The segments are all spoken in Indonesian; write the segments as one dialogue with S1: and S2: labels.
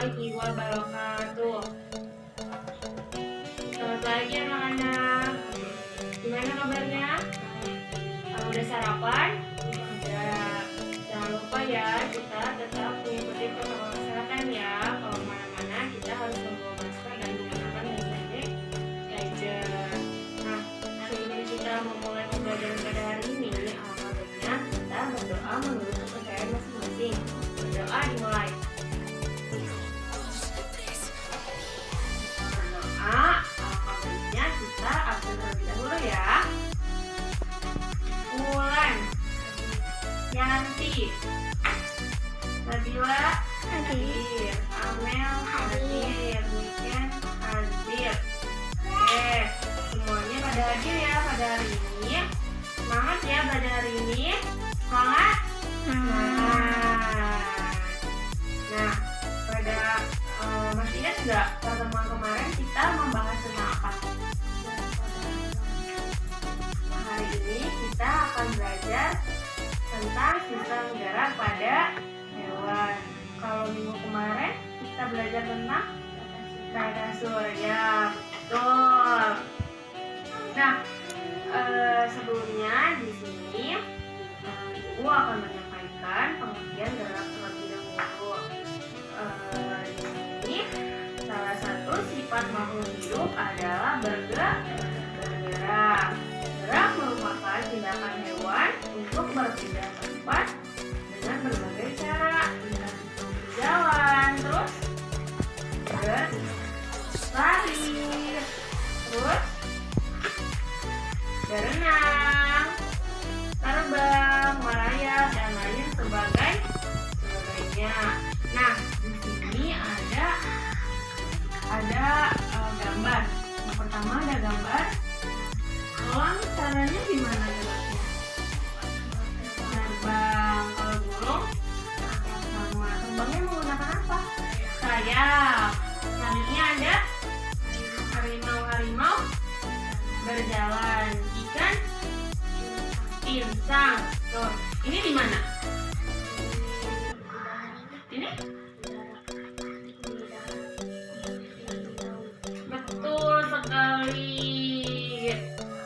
S1: warahmatullahi wabarakatuh. Selamat pagi anak-anak. Gimana kabarnya? Kamu udah sarapan? Udah. Jangan lupa ya, kita tetap mengikuti protokol kesehatan ya. Kalau kemana-mana kita harus membawa masker dan menggunakan hand sanitizer. Nah, sebelum kita memulai pembelajaran pada hari ini, alangkah baiknya kita berdoa menurut kepercayaan masing-masing. Berdoa dimulai. Alangkah baiknya kita absen terlebih dahulu ya. Wulan, Yanti, Nabila hadir, Amel hadir, Niken hadir. Oke, semuanya pada hadir ya pada hari ini. Semangat ya pada hari ini. Semangat. Nah, pada masih ingat nggak pertemuan kemarin kita membahas tentang apa? Hari ini kita akan belajar tentang sistem gerak pada hewan. Kalau minggu kemarin kita belajar tentang tata surya, betul. Nah, sebelumnya di sini Ibu akan menyampaikan pengertian gerak terlebih dahulu. Di sini salah satu sifat makhluk hidup adalah bergerak. Gerak merupakan tindakan hewan untuk berpindah tempat dengan berbagai cara. Berjalan, terus berlari, terus berenang, terbang, merayap, dan lain sebagainya. Nah, di sini ada gambar. Yang pertama ada gambar elang, caranya gimana geraknya? Terbang. Kalau burung sama, terbangnya menggunakan apa? Sayap. Selanjutnya ada harimau berjalan. Ikan pinsang. Tuh, ini di mana? Ini? Betul sekali.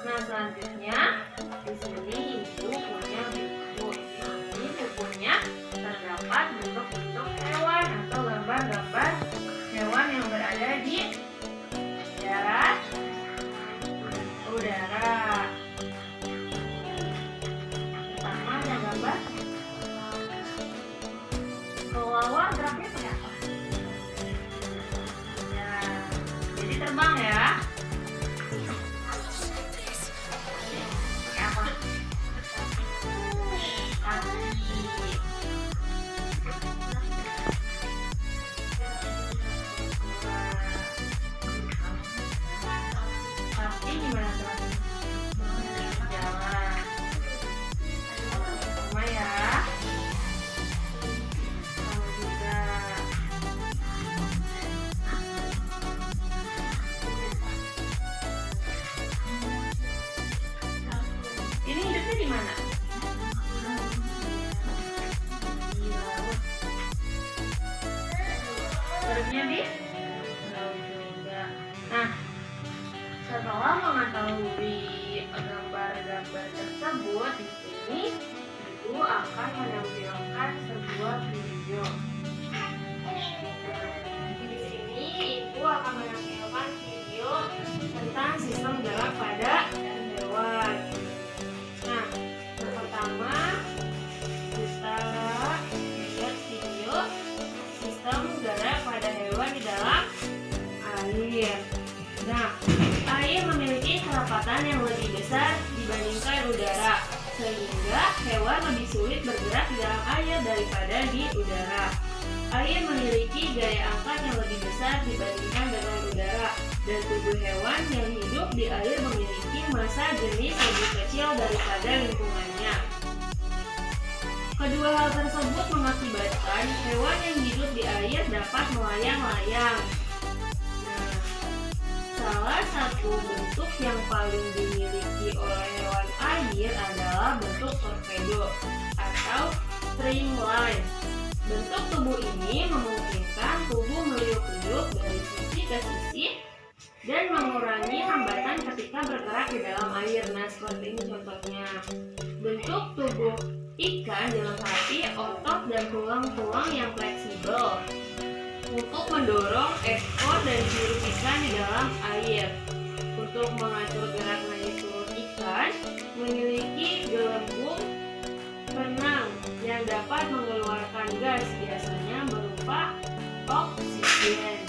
S1: Nah, selanjutnya di sini Ibu punya buku. Ini bukunya terdapat bentuk-bentuk hewan atau gambar-gambar hewan yang berada di darat, udara. Pertama ada gambar kelawar, geraknya pakai apa? Ya, jadi terbang ya. Pakai apa? Kaki gimana geraknya? Jalan. Sama ya. Sama juga. Ini hidupnya di mana? Di laut. Hidupnya di laut juga. Nah, setelah mengetahui gambar-gambar tersebut, di sini Ibu akan menampilkan sebuah video. Di sini Ibu akan menampilkan video tentang sistem gerak pada hewan. Nah, yang pertama kita lihat video sistem gerak pada hewan di dalam air. Nah, air memiliki kecepatan yang lebih besar dibandingkan udara, sehingga hewan lebih sulit bergerak di dalam air daripada di udara. Air memiliki gaya angkat yang lebih besar dibandingkan dengan udara, dan tubuh hewan yang hidup di air memiliki massa jenis lebih kecil daripada lingkungannya. Kedua hal tersebut mengakibatkan hewan yang hidup di air dapat melayang-layang. Salah satu bentuk yang paling dimiliki oleh hewan air adalah bentuk torpedo atau streamline. Bentuk tubuh ini memungkinkan tubuh meliuk-liuk dari sisi ke sisi dan mengurangi hambatan ketika bergerak di dalam air. Nah, seperti ini contohnya. Bentuk tubuh ikan dilengkapi otot dan tulang-tulang yang fleksibel untuk mendorong ekor dan sirip ikan di dalam air. Untuk mengatur gerak naik turun ikan, memiliki gelembung renang yang dapat mengeluarkan gas, biasanya berupa oksigen.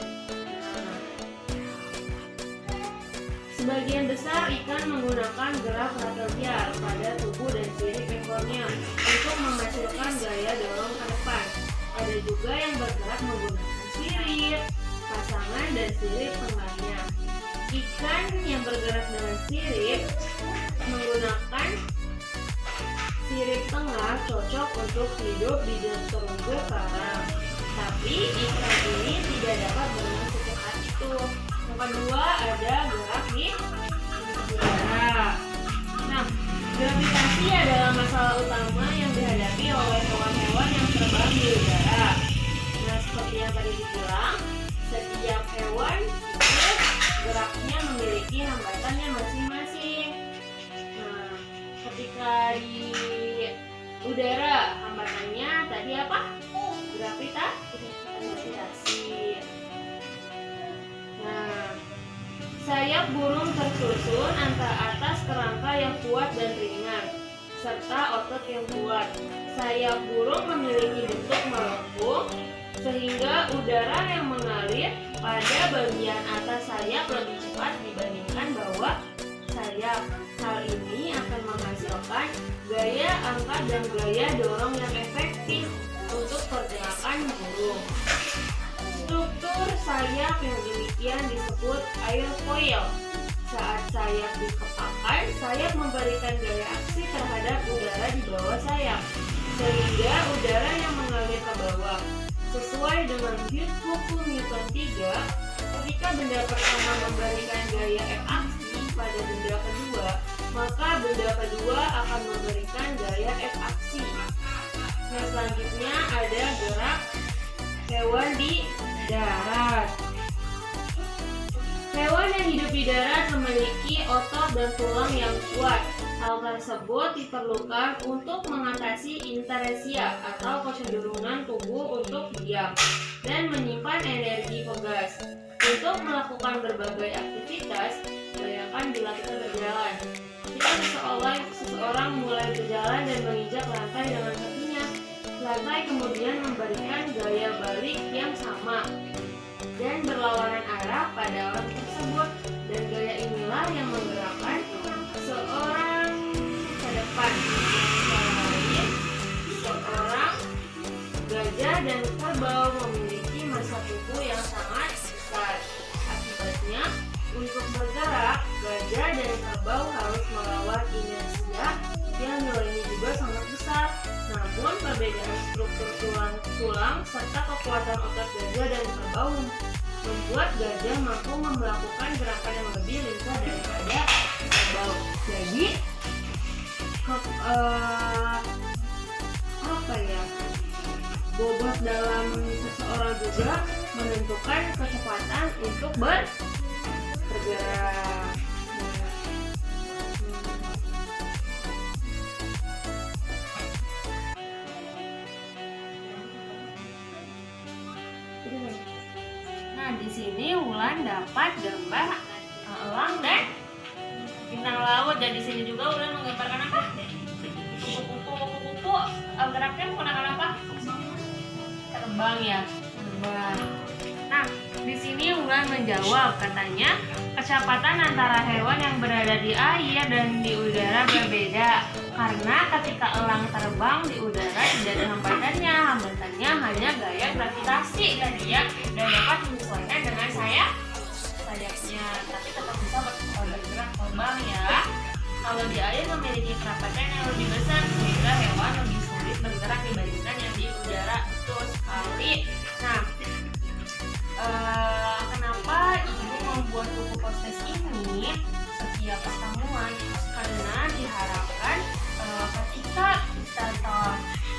S1: Sebagian besar ikan menggunakan gerak lateral pada tubuh dan sirip ekornya untuk menghasilkan gaya dorong ke depan. Ada juga yang bergerak menggunakan sirip, pasangan, dan sirip tengahnya. Ikan yang bergerak dengan sirip menggunakan sirip tengah cocok untuk hidup di terumbu karang. Tapi ikan ini tidak dapat berenang secepat itu. Yang kedua ada gerak di udara. Nah, gravitasi adalah masalah utama yang dihadapi oleh hewan-hewan yang terbang di udara. Nah, seperti yang tadi dibilang, setiap hewan itu geraknya memiliki hambatannya masing-masing. Nah, ketika di udara hambatannya tadi apa? Gravitasi. Nah, sayap burung tersusun antara atas kerangka yang kuat dan ringan, serta otot yang kuat. Sayap burung memiliki bentuk melengkung, sehingga udara yang mengalir pada bagian atas sayap lebih cepat dibandingkan bawah sayap. Hal ini akan menghasilkan gaya angkat dan gaya dorong yang efektif untuk pergerakan burung. Struktur sayap yang demikian disebut airfoil. Saat sayap dikepakkan, sayap memberikan gaya aksi terhadap udara di bawah sayap, sehingga udara yang mengalir ke bawah. Sesuai dengan hukum Newton 3, ketika benda pertama memberikan gaya F aksi pada benda kedua, maka benda kedua akan memberikan gaya F aksi. Yang selanjutnya ada gerak hewan di darat. Hewan yang hidup di darat memiliki otot dan tulang yang kuat. Hal tersebut diperlukan untuk mengatasi inersia atau kecenderungan tubuh untuk diam dan menyimpan energi pegas. Untuk melakukan berbagai aktivitas, bayangkan bila kita berjalan. Jika seseorang mulai berjalan dan menginjak lantai dengan kakinya, lantai kemudian memberikan gaya balik yang sama dan berlawanan arah pada orang tersebut, dan gaya inilah yang menggerakkan seorang ke depan. Lain, seorang gajah dan kerbau memiliki masa tubuh yang sangat besar. Akibatnya, untuk bergerak, gajah dan kerbau harus melawan inersia yang nilainya juga sangat besar. Namun, perbedaan struktur tulang serta kekuatan otot gajah dan kerbau membuat gajah mampu melakukan gerakan yang lebih lincah daripada kerbau. Jadi, bobot dalam seseorang juga menentukan kecepatan untuk bergerak. Nah, di sini Wulan dapat gambar elang dan bintang laut, dan di sini juga Wulan menggambarkan apa? Kupu-kupu. Geraknya menggunakan apa? Terbang ya, terbang. Nah, di sini Wulan menjawab, katanya kecepatan antara hewan yang berada di air dan di udara berbeda. Karena ketika elang terbang di udara tidak ada hambatannya hanya gaya gravitasi tadi ya, dan dapat menyesuaikan dengan sayapnya, tapi tetap bisa bergerak terbang ya. Kalau di air memiliki kerapatan yang lebih besar sehingga hewan lebih sulit bergerak dibandingkan yang di udara. Betul sekali. Nah, kenapa ibu membuat buku postes ini setiap pertemuan? Karena diharapkan ketika kita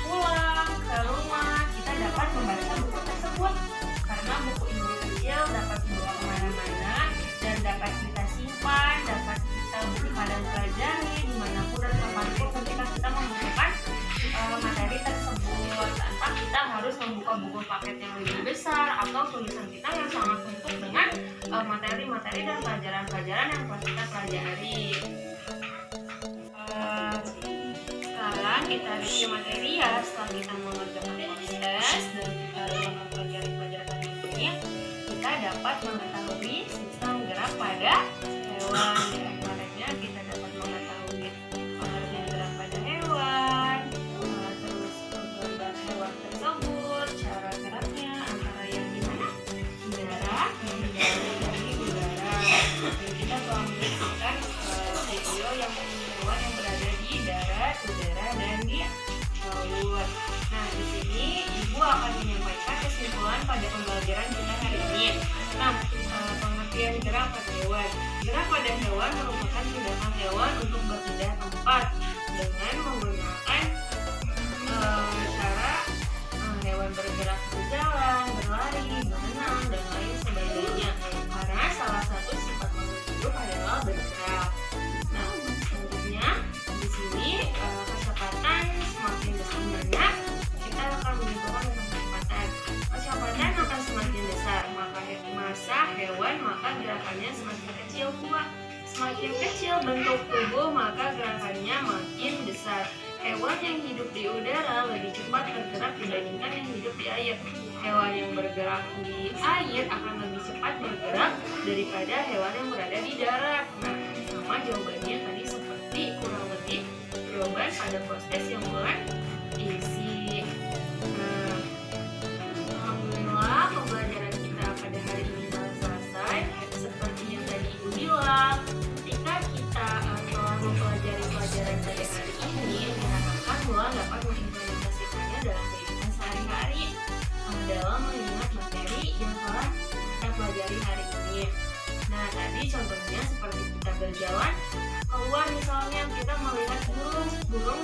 S1: pulang ke rumah, kita dapat buku paket yang lebih besar, atau tulisan kita yang sangat numpuk dengan materi-materi dan pelajaran-pelajaran yang telah kita pelajari. Sekarang kita review materi ya. Setelah kita mengerjakan proses dan kita mempelajari pelajaran ini, kita dapat mengetahui sistem gerak pada hewan. Di antaranya kita dapat mengetahui pengertian gerak pada hewan, terus gambar hewan tersebut, cara geraknya, antara yang di mana? Di darat, dan di udara. Dan kita telah menyaksikan video yang hewan yang berada di darat, udara, dan di laut. Nah, di sini Ibu akan menyampaikan kesimpulan pada pembelajaran kita hari ini. Nah, pengertian gerak pada hewan. Gerak pada hewan merupakan tindakan hewan untuk berpindah tempat dengan menggunakan cara hewan bergerak berjalan, berlari, berenang, dan lain sebagainya. Karena salah satu sifat makhluk hidup adalah bergerak. Nah, selanjutnya di sini kecepatan semakin banyak, kita akan menentukan kecepatan. Kecepatan akan semakin besar, maka massa hewan, maka gerakannya semakin kecil pula. Semakin kecil bentuk tubuh, maka gerakannya makin besar. Hewan yang hidup di udara lebih cepat bergerak dibandingkan yang hidup di air. Hewan yang bergerak di air akan lebih cepat bergerak daripada hewan yang berada di darat. Nah, sama jawabannya tadi seperti kurang lebih jawaban pada proses yang bulan isi. Nah, alhamdulillah pembelajaran kita pada hari ini telah selesai. Seperti yang tadi Ibu bilang, ketika kita telah mempelajari pelajaran pada hari ini, diharapkan Bulan dapat mengimplementasikannya dalam kehidupan sehari-hari dalam mengingat materi yang telah kita pelajari hari ini. Nah, tadi contohnya seperti kita berjalan keluar, misalnya kita melihat burung